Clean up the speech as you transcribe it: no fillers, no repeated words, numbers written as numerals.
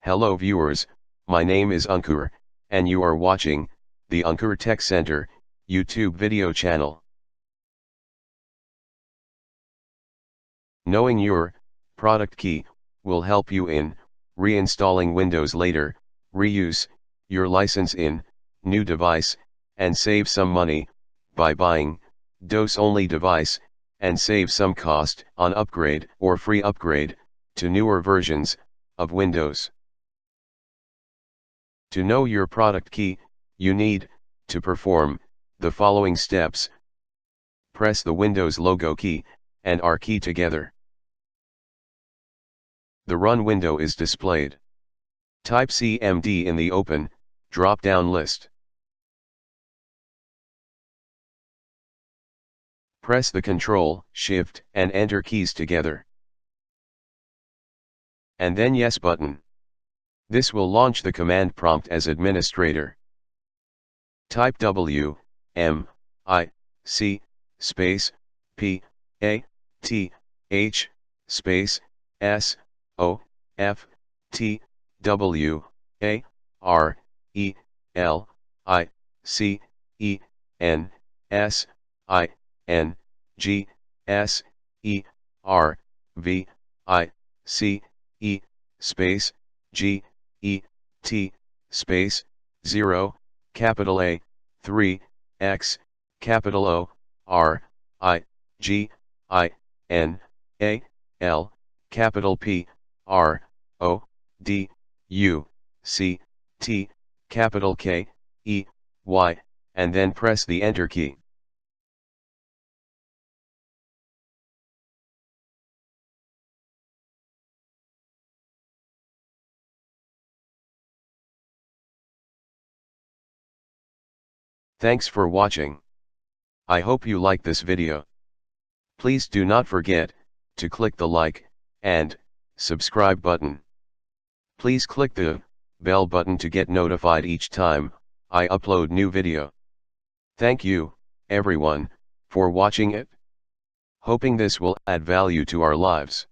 Hello viewers, my name is Ankur, and you are watching the Ankur Tech Center YouTube video channel. Knowing your product key will help you in reinstalling Windows later, reuse your license in new device, and save some money by buying DOS-only device, and save some cost on upgrade or free upgrade to newer versions of Windows. To know your product key, you need to perform the following steps. Press the Windows logo key and R key together. The Run window is displayed. Type CMD in the Open drop-down list. Press the Ctrl, Shift, and Enter keys together. And then Yes button. This will launch the command prompt as administrator. Type W, M, I, C, space, P, A, T, H, space, S, O, F, T, W, A, R, E, L, I, C, E, N, S, I, N, G, S, E, R, V, I, C, E, space, G, E, T, space, 0, capital A, 3, X, capital O, R, I, G, I, N, A, L, capital P, R, O, D, U, C, T, capital K, E, Y, and then press the Enter key. Thanks for watching. I hope you like this video. Please do not forget to click the like and subscribe button. Please click the bell button to get notified each time I upload new video. Thank you, everyone, for watching it. Hoping this will add value to our lives.